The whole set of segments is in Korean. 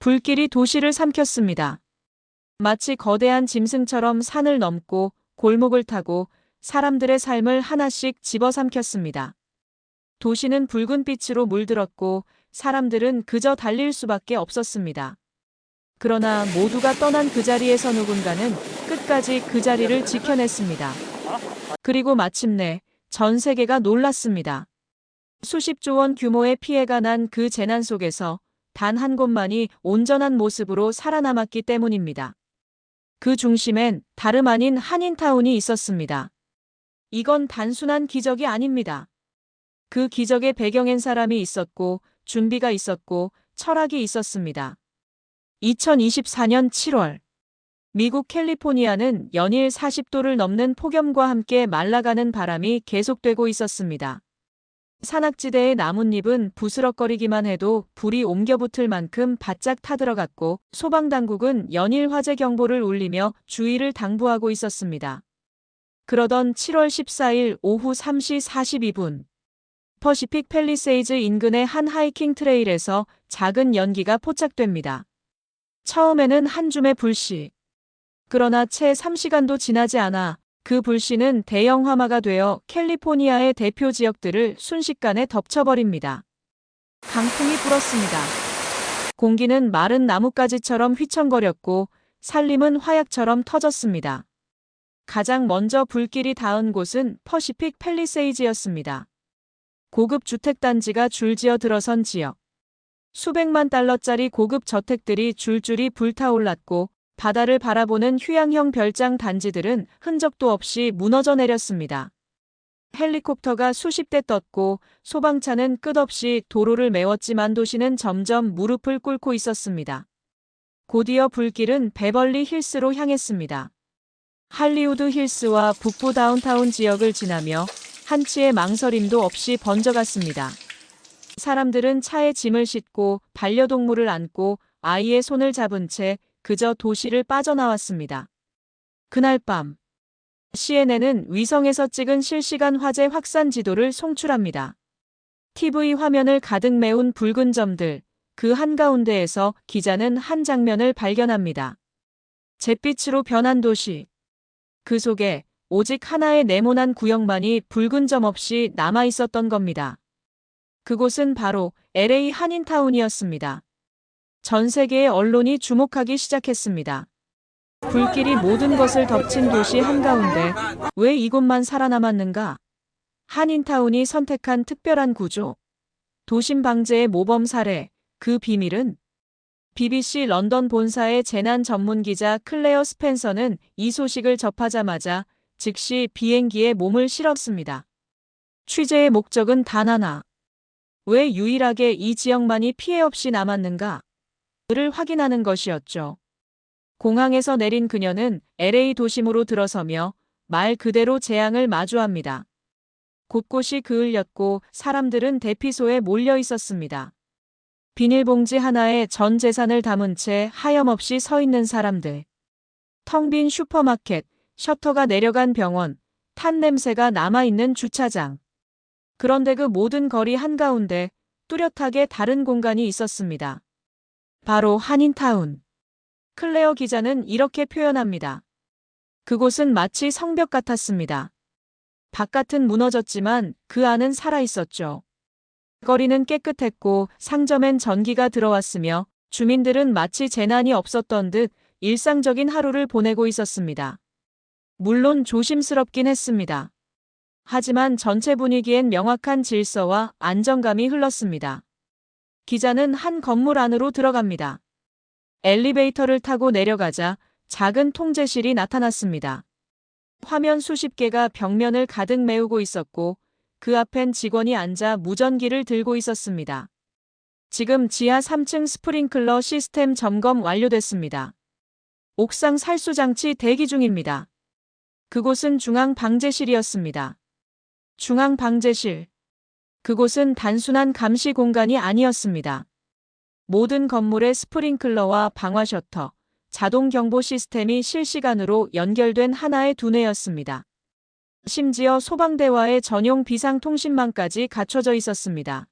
불길이 도시를 삼켰습니다. 마치 거대한 짐승처럼 산을 넘고 골목을 타고 사람들의 삶을 하나씩 집어삼켰습니다. 도시는 붉은 빛으로 물들었고 사람들은 그저 달릴 수밖에 없었습니다. 그러나 모두가 떠난 그 자리에서 누군가는 끝까지 그 자리를 지켜냈습니다. 그리고 마침내 전 세계가 놀랐습니다. 수십조 원 규모의 피해가 난 그 재난 속에서 단 한 곳만이 온전한 모습으로 살아남았기 때문입니다. 그 중심엔 다름 아닌 한인타운이 있었습니다. 이건 단순한 기적이 아닙니다. 그 기적의 배경엔 사람이 있었고, 준비가 있었고, 철학이 있었습니다. 2024년 7월, 미국 캘리포니아는 연일 40도를 넘는 폭염과 함께 말라가는 바람이 계속되고 있었습니다. 산악지대의 나뭇잎은 부스럭거리기만 해도 불이 옮겨붙을 만큼 바짝 타들어갔고 소방당국은 연일 화재 경보를 울리며 주의를 당부하고 있었습니다. 그러던 7월 14일 오후 3시 42분 퍼시픽 팰리세이즈 인근의 한 하이킹 트레일에서 작은 연기가 포착됩니다. 처음에는 한 줌의 불씨. 그러나 채 3시간도 지나지 않아 그 불씨는 대형 화마가 되어 캘리포니아의 대표 지역들을 순식간에 덮쳐버립니다. 강풍이 불었습니다. 공기는 마른 나뭇가지처럼 휘청거렸고 산림은 화약처럼 터졌습니다. 가장 먼저 불길이 닿은 곳은 퍼시픽 팰리세이즈였습니다. 고급 주택단지가 줄지어 들어선 지역. 수백만 달러짜리 고급 저택들이 줄줄이 불타올랐고 바다를 바라보는 휴양형 별장 단지들은 흔적도 없이 무너져 내렸습니다. 헬리콥터가 수십 대 떴고 소방차는 끝없이 도로를 메웠지만 도시는 점점 무릎을 꿇고 있었습니다. 곧이어 불길은 베벌리 힐스로 향했습니다. 할리우드 힐스와 북부 다운타운 지역을 지나며 한치의 망설임도 없이 번져갔습니다. 사람들은 차에 짐을 싣고 반려동물을 안고 아이의 손을 잡은 채 그저 도시를 빠져나왔습니다. 그날 밤 CNN은 위성에서 찍은 실시간 화재 확산 지도를 송출합니다. TV 화면을 가득 메운 붉은 점들, 그 한가운데에서 기자는 한 장면을 발견합니다. 잿빛으로 변한 도시. 그 속에 오직 하나의 네모난 구역만이 붉은 점 없이 남아 있었던 겁니다. 그곳은 바로 LA 한인타운이었습니다. 전 세계의 언론이 주목하기 시작했습니다. 불길이 모든 것을 덮친 도시 한가운데 왜 이곳만 살아남았는가? 한인타운이 선택한 특별한 구조. 도심 방제의 모범 사례. 그 비밀은? BBC 런던 본사의 재난 전문 기자 클레어 스펜서는 이 소식을 접하자마자 즉시 비행기에 몸을 실었습니다. 취재의 목적은 단 하나. 왜 유일하게 이 지역만이 피해 없이 남았는가? 를 확인하는 것이었죠. 공항에서 내린 그녀는 LA 도심으로 들어서며 말 그대로 재앙을 마주합니다. 곳곳이 그을렸고 사람들은 대피소에 몰려 있었습니다. 비닐봉지 하나에 전 재산을 담은 채 하염없이 서 있는 사람들. 텅 빈 슈퍼마켓, 셔터가 내려간 병원, 탄 냄새가 남아있는 주차장. 그런데 그 모든 거리 한가운데 뚜렷하게 다른 공간이 있었습니다. 바로 한인타운. 클레어 기자는 이렇게 표현합니다. 그곳은 마치 성벽 같았습니다. 바깥은 무너졌지만 그 안은 살아있었죠. 거리는 깨끗했고 상점엔 전기가 들어왔으며 주민들은 마치 재난이 없었던 듯 일상적인 하루를 보내고 있었습니다. 물론 조심스럽긴 했습니다. 하지만 전체 분위기엔 명확한 질서와 안정감이 흘렀습니다. 기자는 한 건물 안으로 들어갑니다. 엘리베이터를 타고 내려가자 작은 통제실이 나타났습니다. 화면 수십 개가 벽면을 가득 메우고 있었고 그 앞엔 직원이 앉아 무전기를 들고 있었습니다. 지금 지하 3층 스프링클러 시스템 점검 완료됐습니다. 옥상 살수장치 대기 중입니다. 그곳은 중앙방제실이었습니다. 중앙방제실. 그곳은 단순한 감시 공간이 아니었습니다. 모든 건물의 스프링클러와 방화 셔터, 자동 경보 시스템이 실시간으로 연결된 하나의 두뇌였습니다. 심지어 소방대와의 전용 비상통신망까지 갖춰져 있었습니다.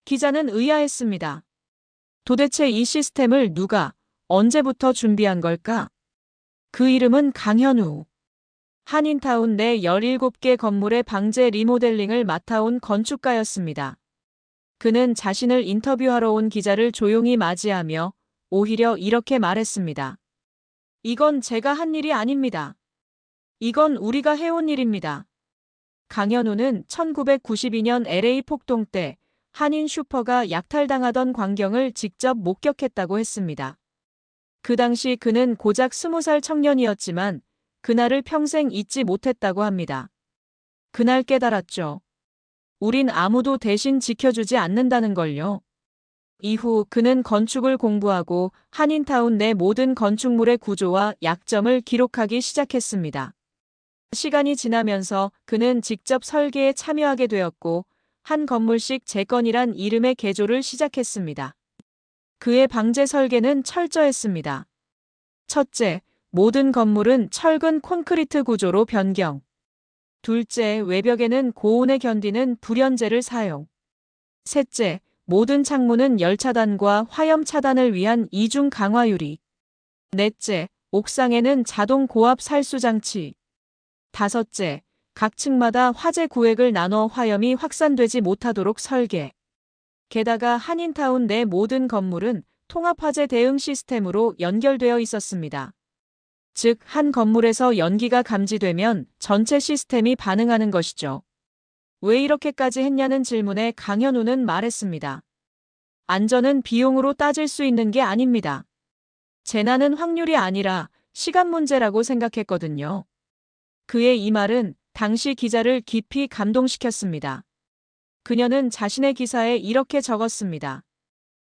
기자는 의아했습니다. 도대체 이 시스템을 누가, 언제부터 준비한 걸까? 그 이름은 강현우. 한인타운 내 17개 건물의 방제 리모델링을 맡아온 건축가였습니다. 그는 자신을 인터뷰하러 온 기자를 조용히 맞이하며 오히려 이렇게 말했습니다. 이건 제가 한 일이 아닙니다. 이건 우리가 해온 일입니다. 강현우는 1992년 LA 폭동 때 한인 슈퍼가 약탈당하던 광경을 직접 목격했다고 했습니다. 그 당시 그는 고작 20살 청년이었지만 그날을 평생 잊지 못했다고 합니다. 그날 깨달았죠. 우린 아무도 대신 지켜주지 않는다는 걸요. 이후 그는 건축을 공부하고 한인타운 내 모든 건축물의 구조와 약점을 기록하기 시작했습니다. 시간이 지나면서 그는 직접 설계에 참여하게 되었고 한 건물씩 제 건이란 이름의 개조를 시작했습니다. 그의 방제 설계는 철저했습니다. 첫째, 모든 건물은 철근 콘크리트 구조로 변경. 둘째, 외벽에는 고온에 견디는 불연제를 사용. 셋째, 모든 창문은 열 차단과 화염 차단을 위한 이중 강화 유리. 넷째, 옥상에는 자동 고압 살수 장치. 다섯째, 각 층마다 화재 구획을 나눠 화염이 확산되지 못하도록 설계. 게다가 한인타운 내 모든 건물은 통합화재 대응 시스템으로 연결되어 있었습니다. 즉, 한 건물에서 연기가 감지되면 전체 시스템이 반응하는 것이죠. 왜 이렇게까지 했냐는 질문에 강현우는 말했습니다. 안전은 비용으로 따질 수 있는 게 아닙니다. 재난은 확률이 아니라 시간 문제라고 생각했거든요. 그의 이 말은 당시 기자를 깊이 감동시켰습니다. 그녀는 자신의 기사에 이렇게 적었습니다.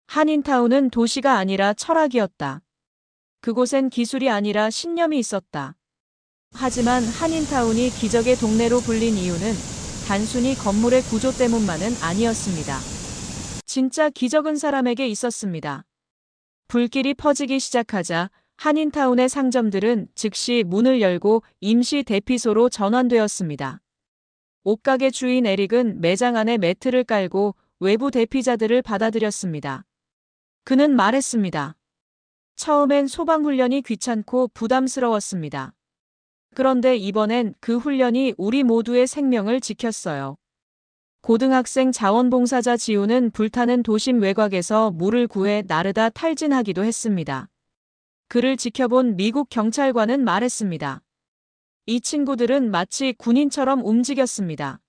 한인타운은 도시가 아니라 철학이었다. 그곳엔 기술이 아니라 신념이 있었다. 하지만 한인타운이 기적의 동네로 불린 이유는 단순히 건물의 구조 때문만은 아니었습니다. 진짜 기적은 사람에게 있었습니다. 불길이 퍼지기 시작하자 한인타운의 상점들은 즉시 문을 열고 임시 대피소로 전환되었습니다. 옷가게 주인 에릭은 매장 안에 매트를 깔고 외부 대피자들을 받아들였습니다. 그는 말했습니다. 처음엔 소방훈련이 귀찮고 부담스러웠습니다. 그런데 이번엔 그 훈련이 우리 모두의 생명을 지켰어요. 고등학생 자원봉사자 지우는 불타는 도심 외곽에서 물을 구해 나르다 탈진하기도 했습니다. 그를 지켜본 미국 경찰관은 말했습니다. 이 친구들은 마치 군인처럼 움직였습니다.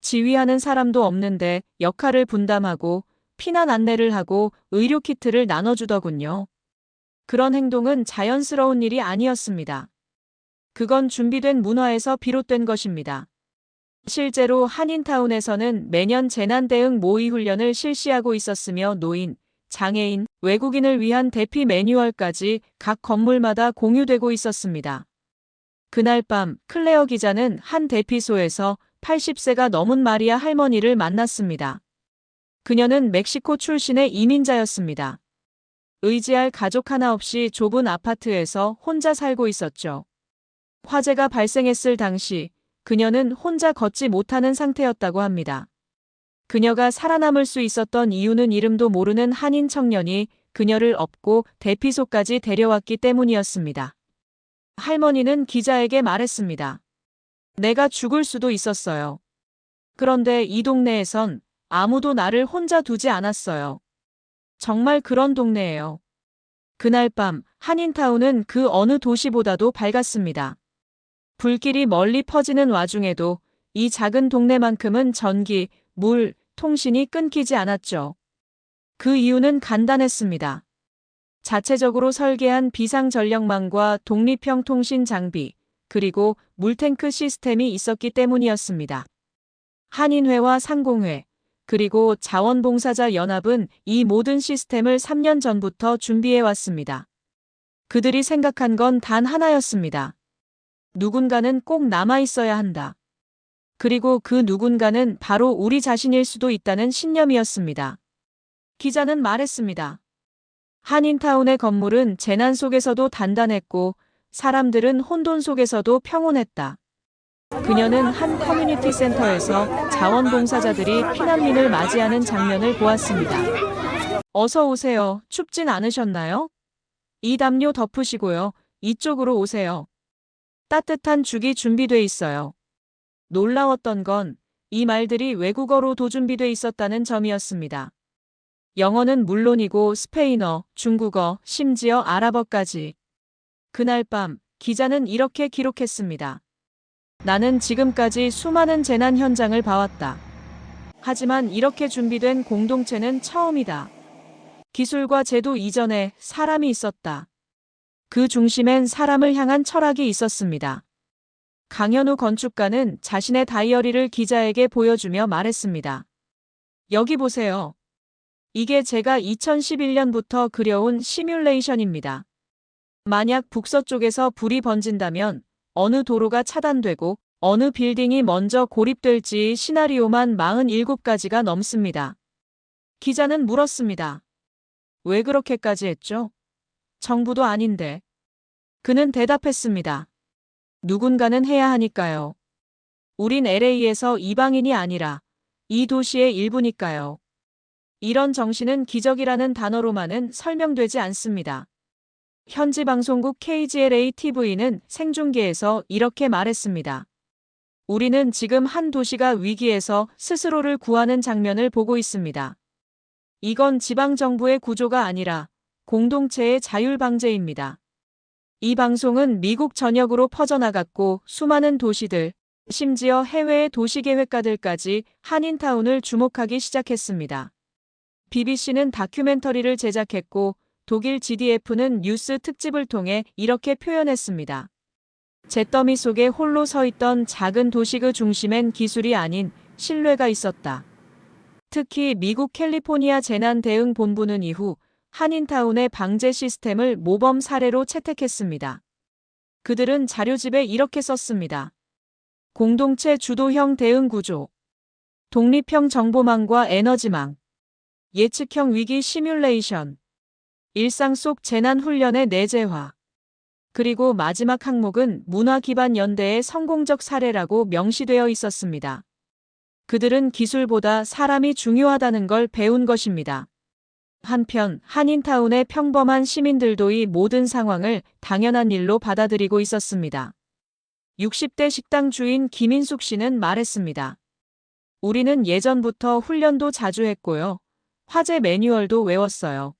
지휘하는 사람도 없는데 역할을 분담하고 피난 안내를 하고 의료 키트를 나눠주더군요. 그런 행동은 자연스러운 일이 아니었습니다. 그건 준비된 문화에서 비롯된 것입니다. 실제로 한인타운에서는 매년 재난 대응 모의 훈련을 실시하고 있었으며 노인, 장애인, 외국인을 위한 대피 매뉴얼까지 각 건물마다 공유되고 있었습니다. 그날 밤 클레어 기자는 한 대피소에서 80세가 넘은 마리아 할머니를 만났습니다. 그녀는 멕시코 출신의 이민자였습니다. 의지할 가족 하나 없이 좁은 아파트에서 혼자 살고 있었죠. 화재가 발생했을 당시 그녀는 혼자 걷지 못하는 상태였다고 합니다. 그녀가 살아남을 수 있었던 이유는 이름도 모르는 한인 청년이 그녀를 업고 대피소까지 데려왔기 때문이었습니다. 할머니는 기자에게 말했습니다. 내가 죽을 수도 있었어요. 그런데 이 동네에선 아무도 나를 혼자 두지 않았어요. 정말 그런 동네예요. 그날 밤 한인타운은 그 어느 도시보다도 밝았습니다. 불길이 멀리 퍼지는 와중에도 이 작은 동네만큼은 전기, 물, 통신이 끊기지 않았죠. 그 이유는 간단했습니다. 자체적으로 설계한 비상전력망과 독립형 통신 장비, 그리고 물탱크 시스템이 있었기 때문이었습니다. 한인회와 상공회, 그리고 자원봉사자 연합은 이 모든 시스템을 3년 전부터 준비해왔습니다. 그들이 생각한 건 단 하나였습니다. 누군가는 꼭 남아있어야 한다. 그리고 그 누군가는 바로 우리 자신일 수도 있다는 신념이었습니다. 기자는 말했습니다. 한인타운의 건물은 재난 속에서도 단단했고 사람들은 혼돈 속에서도 평온했다. 그녀는 한 커뮤니티 센터에서 자원봉사자들이 피난민을 맞이하는 장면을 보았습니다. 어서 오세요. 춥진 않으셨나요? 이 담요 덮으시고요. 이쪽으로 오세요. 따뜻한 죽이 준비돼 있어요. 놀라웠던 건 이 말들이 외국어로 도준비돼 있었다는 점이었습니다. 영어는 물론이고 스페인어, 중국어, 심지어 아랍어까지. 그날 밤 기자는 이렇게 기록했습니다. 나는 지금까지 수많은 재난 현장을 봐왔다. 하지만 이렇게 준비된 공동체는 처음이다. 기술과 제도 이전에 사람이 있었다. 그 중심엔 사람을 향한 철학이 있었습니다. 강현우 건축가는 자신의 다이어리를 기자에게 보여주며 말했습니다. 여기 보세요. 이게 제가 2011년부터 그려온 시뮬레이션입니다. 만약 북서쪽에서 불이 번진다면 어느 도로가 차단되고 어느 빌딩이 먼저 고립될지 시나리오만 47가지가 넘습니다. 기자는 물었습니다. 왜 그렇게까지 했죠? 정부도 아닌데. 그는 대답했습니다. 누군가는 해야 하니까요. 우린 LA에서 이방인이 아니라 이 도시의 일부니까요. 이런 정신은 기적이라는 단어로만은 설명되지 않습니다. 현지 방송국 KGLA-TV는 생중계에서 이렇게 말했습니다. 우리는 지금 한 도시가 위기에서 스스로를 구하는 장면을 보고 있습니다. 이건 지방정부의 구조가 아니라 공동체의 자율방제입니다. 이 방송은 미국 전역으로 퍼져나갔고 수많은 도시들, 심지어 해외의 도시계획가들까지 한인타운을 주목하기 시작했습니다. BBC는 다큐멘터리를 제작했고 독일 GDF는 뉴스 특집을 통해 이렇게 표현했습니다. 잿더미 속에 홀로 서 있던 작은 도시 그 중심엔 기술이 아닌 신뢰가 있었다. 특히 미국 캘리포니아 재난대응본부는 이후 한인타운의 방제 시스템을 모범 사례로 채택했습니다. 그들은 자료집에 이렇게 썼습니다. 공동체 주도형 대응 구조, 독립형 정보망과 에너지망, 예측형 위기 시뮬레이션, 일상 속 재난 훈련의 내재화, 그리고 마지막 항목은 문화 기반 연대의 성공적 사례라고 명시되어 있었습니다. 그들은 기술보다 사람이 중요하다는 걸 배운 것입니다. 한편 한인타운의 평범한 시민들도 이 모든 상황을 당연한 일로 받아들이고 있었습니다. 60대 식당 주인 김인숙 씨는 말했습니다. 우리는 예전부터 훈련도 자주 했고요. 화재 매뉴얼도 외웠어요.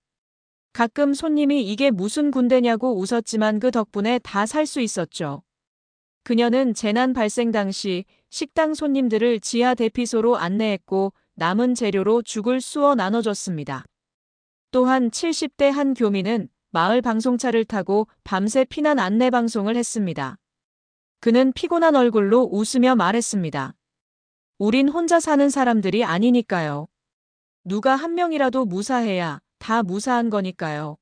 가끔 손님이 이게 무슨 군대냐고 웃었지만 그 덕분에 다 살 수 있었죠. 그녀는 재난 발생 당시 식당 손님들을 지하 대피소로 안내했고 남은 재료로 죽을 쑤어 나눠줬습니다. 또한 70대 한 교민은 마을 방송차를 타고 밤새 피난 안내 방송을 했습니다. 그는 피곤한 얼굴로 웃으며 말했습니다. 우린 혼자 사는 사람들이 아니니까요. 누가 한 명이라도 무사해야 다 무사한 거니까요.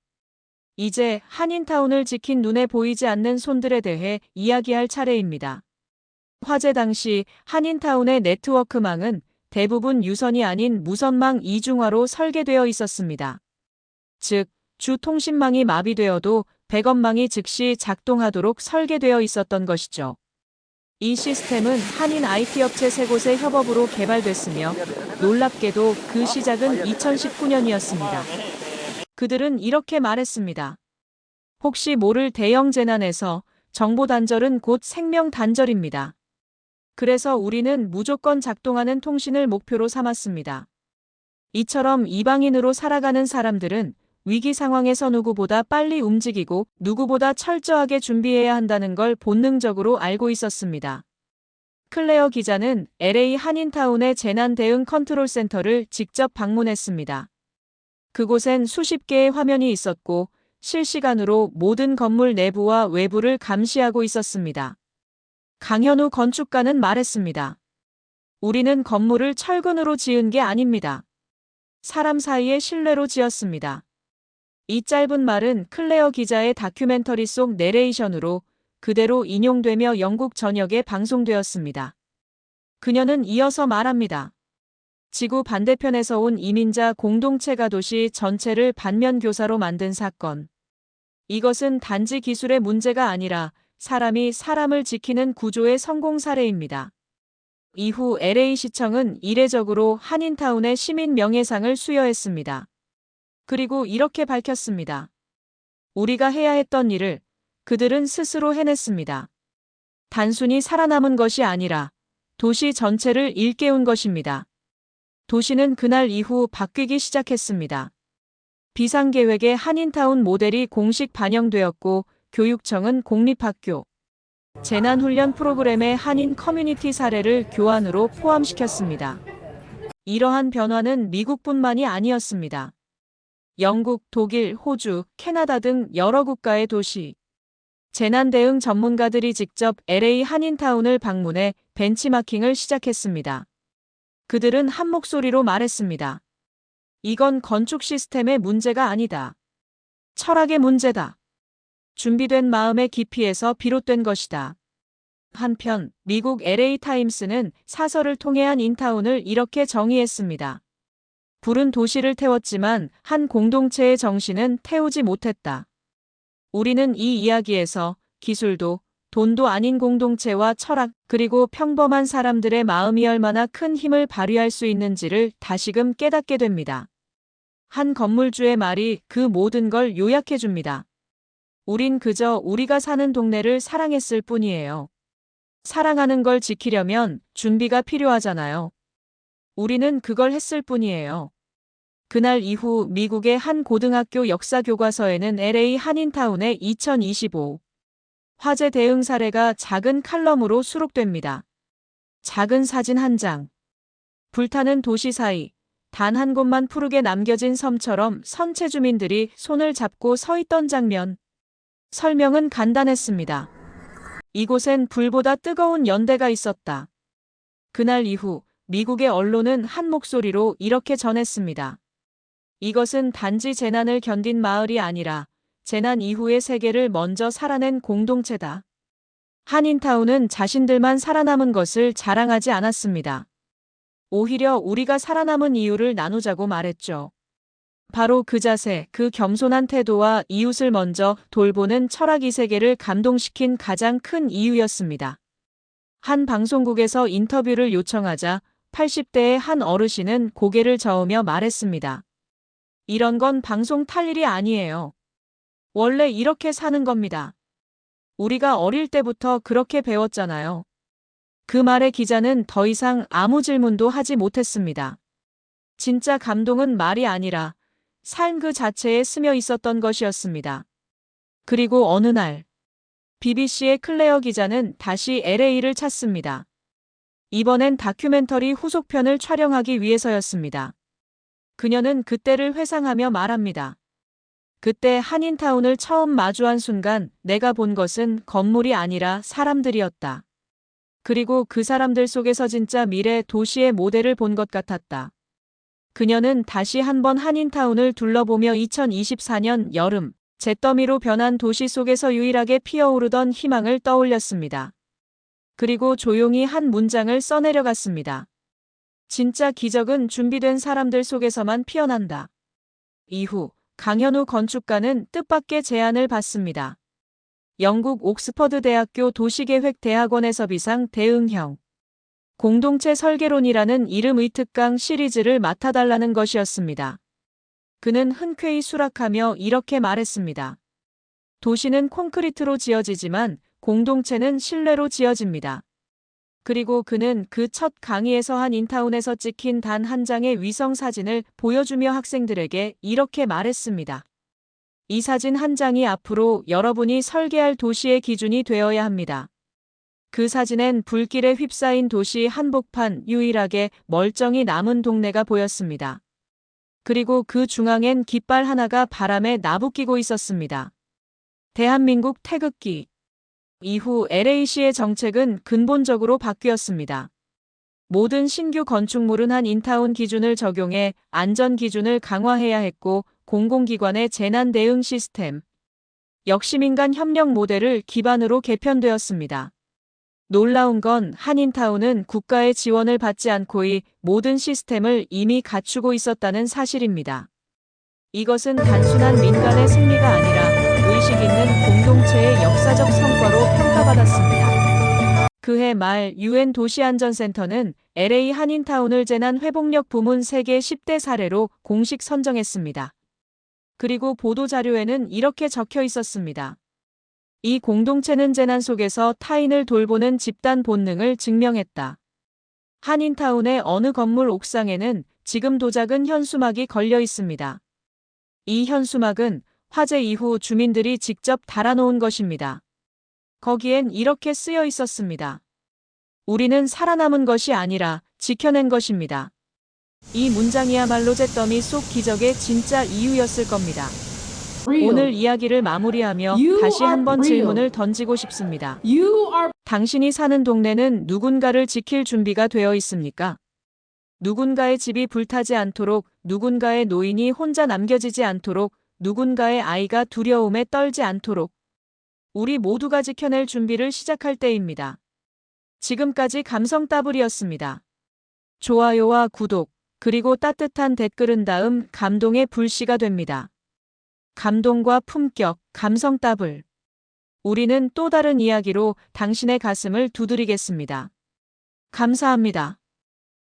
이제 한인타운을 지킨 눈에 보이지 않는 손들에 대해 이야기할 차례입니다. 화재 당시 한인타운의 네트워크망은 대부분 유선이 아닌 무선망 이중화로 설계되어 있었습니다. 즉, 주 통신망이 마비되어도 백업망이 즉시 작동하도록 설계되어 있었던 것이죠. 이 시스템은 한인 IT 업체 3곳의 협업으로 개발됐으며 놀랍게도 그 시작은 2019년이었습니다. 그들은 이렇게 말했습니다. 혹시 모를 대형 재난에서 정보 단절은 곧 생명 단절입니다. 그래서 우리는 무조건 작동하는 통신을 목표로 삼았습니다. 이처럼 이방인으로 살아가는 사람들은 위기 상황에서 누구보다 빨리 움직이고 누구보다 철저하게 준비해야 한다는 걸 본능적으로 알고 있었습니다. 클레어 기자는 LA 한인타운의 재난 대응 컨트롤 센터를 직접 방문했습니다. 그곳엔 수십 개의 화면이 있었고 실시간으로 모든 건물 내부와 외부를 감시하고 있었습니다. 강현우 건축가는 말했습니다. 우리는 건물을 철근으로 지은 게 아닙니다. 사람 사이의 신뢰로 지었습니다. 이 짧은 말은 클레어 기자의 다큐멘터리 속 내레이션으로 그대로 인용되며 영국 전역에 방송되었습니다. 그녀는 이어서 말합니다. 지구 반대편에서 온 이민자 공동체가 도시 전체를 반면교사로 만든 사건. 이것은 단지 기술의 문제가 아니라 사람이 사람을 지키는 구조의 성공 사례입니다. 이후 LA시청은 이례적으로 한인타운의 시민 명예상을 수여했습니다. 그리고 이렇게 밝혔습니다. 우리가 해야 했던 일을 그들은 스스로 해냈습니다. 단순히 살아남은 것이 아니라 도시 전체를 일깨운 것입니다. 도시는 그날 이후 바뀌기 시작했습니다. 비상계획에 한인타운 모델이 공식 반영되었고 교육청은 공립학교, 재난훈련 프로그램에 한인 커뮤니티 사례를 교환으로 포함시켰습니다. 이러한 변화는 미국뿐만이 아니었습니다. 영국, 독일, 호주, 캐나다 등 여러 국가의 도시, 재난 대응 전문가들이 직접 LA 한인타운을 방문해 벤치마킹을 시작했습니다. 그들은 한 목소리로 말했습니다. 이건 건축 시스템의 문제가 아니다. 철학의 문제다. 준비된 마음의 깊이에서 비롯된 것이다. 한편 미국 LA 타임스는 사설을 통해 한인타운을 이렇게 정의했습니다. 불은 도시를 태웠지만 한 공동체의 정신은 태우지 못했다. 우리는 이 이야기에서 기술도 돈도 아닌 공동체와 철학 그리고 평범한 사람들의 마음이 얼마나 큰 힘을 발휘할 수 있는지를 다시금 깨닫게 됩니다. 한 건물주의 말이 그 모든 걸 요약해 줍니다. 우린 그저 우리가 사는 동네를 사랑했을 뿐이에요. 사랑하는 걸 지키려면 준비가 필요하잖아요. 우리는 그걸 했을 뿐이에요. 그날 이후 미국의 한 고등학교 역사 교과서에는 LA 한인타운의 2025 화재 대응 사례가 작은 칼럼으로 수록됩니다. 작은 사진 한 장. 불타는 도시 사이 단 한 곳만 푸르게 남겨진 섬처럼 선체 주민들이 손을 잡고 서 있던 장면. 설명은 간단했습니다. 이곳엔 불보다 뜨거운 연대가 있었다. 그날 이후 미국의 언론은 한 목소리로 이렇게 전했습니다. 이것은 단지 재난을 견딘 마을이 아니라 재난 이후의 세계를 먼저 살아낸 공동체다. 한인타운은 자신들만 살아남은 것을 자랑하지 않았습니다. 오히려 우리가 살아남은 이유를 나누자고 말했죠. 바로 그 자세, 그 겸손한 태도와 이웃을 먼저 돌보는 철학이 세계를 감동시킨 가장 큰 이유였습니다. 한 방송국에서 인터뷰를 요청하자 80대의 한 어르신은 고개를 저으며 말했습니다. 이런 건 방송 탈 일이 아니에요. 원래 이렇게 사는 겁니다. 우리가 어릴 때부터 그렇게 배웠잖아요. 그 말에 기자는 더 이상 아무 질문도 하지 못했습니다. 진짜 감동은 말이 아니라 삶 그 자체에 스며 있었던 것이었습니다. 그리고 어느 날 BBC의 클레어 기자는 다시 LA를 찾습니다. 이번엔 다큐멘터리 후속편을 촬영하기 위해서였습니다. 그녀는 그때를 회상하며 말합니다. 그때 한인타운을 처음 마주한 순간 내가 본 것은 건물이 아니라 사람들이었다. 그리고 그 사람들 속에서 진짜 미래 도시의 모델을 본 것 같았다. 그녀는 다시 한번 한인타운을 둘러보며 2024년 여름 잿더미로 변한 도시 속에서 유일하게 피어오르던 희망을 떠올렸습니다. 그리고 조용히 한 문장을 써내려갔습니다. 진짜 기적은 준비된 사람들 속에서만 피어난다. 이후 강현우 건축가는 뜻밖의 제안을 받습니다. 영국 옥스퍼드 대학교 도시계획대학원에서 비상 대응형 공동체 설계론이라는 이름의 특강 시리즈를 맡아달라는 것이었습니다. 그는 흔쾌히 수락하며 이렇게 말했습니다. 도시는 콘크리트로 지어지지만 공동체는 실내로 지어집니다. 그리고 그는 그 첫 강의에서 한인타운에서 찍힌 단 한 장의 위성 사진을 보여주며 학생들에게 이렇게 말했습니다. 이 사진 한 장이 앞으로 여러분이 설계할 도시의 기준이 되어야 합니다. 그 사진엔 불길에 휩싸인 도시 한복판 유일하게 멀쩡히 남은 동네가 보였습니다. 그리고 그 중앙엔 깃발 하나가 바람에 나부끼고 있었습니다. 대한민국 태극기. 이후 LA시의 정책은 근본적으로 바뀌었습니다. 모든 신규 건축물은 한인타운 기준을 적용해 안전 기준을 강화해야 했고 공공기관의 재난 대응 시스템, 역시 민간 협력 모델을 기반으로 개편되었습니다. 놀라운 건 한인타운은 국가의 지원을 받지 않고 이 모든 시스템을 이미 갖추고 있었다는 사실입니다. 이것은 단순한 민간의 승리가 아니라 의식 있는 공동체의 역사적 성과로 평가받았습니다. 그해 말 UN 도시안전센터는 LA 한인타운을 재난 회복력 부문 세계 10대 사례로 공식 선정했습니다. 그리고 보도자료에는 이렇게 적혀 있었습니다. 이 공동체는 재난 속에서 타인을 돌보는 집단 본능을 증명했다. 한인타운의 어느 건물 옥상에는 지금도 작은 현수막이 걸려 있습니다. 이 현수막은 화재 이후 주민들이 직접 달아놓은 것입니다. 거기엔 이렇게 쓰여 있었습니다. 우리는 살아남은 것이 아니라 지켜낸 것입니다. 이 문장이야말로 잿더미 속 기적의 진짜 이유였을 겁니다. 오늘 이야기를 마무리하며 다시 한번 질문을 던지고 싶습니다. 당신이 사는 동네는 누군가를 지킬 준비가 되어 있습니까? 누군가의 집이 불타지 않도록, 누군가의 노인이 혼자 남겨지지 않도록, 누군가의 아이가 두려움에 떨지 않도록 우리 모두가 지켜낼 준비를 시작할 때입니다. 지금까지 감성 따블이었습니다. 좋아요와 구독, 그리고 따뜻한 댓글은 다음 감동의 불씨가 됩니다. 감동과 품격, 감성 따블. 우리는 또 다른 이야기로 당신의 가슴을 두드리겠습니다. 감사합니다.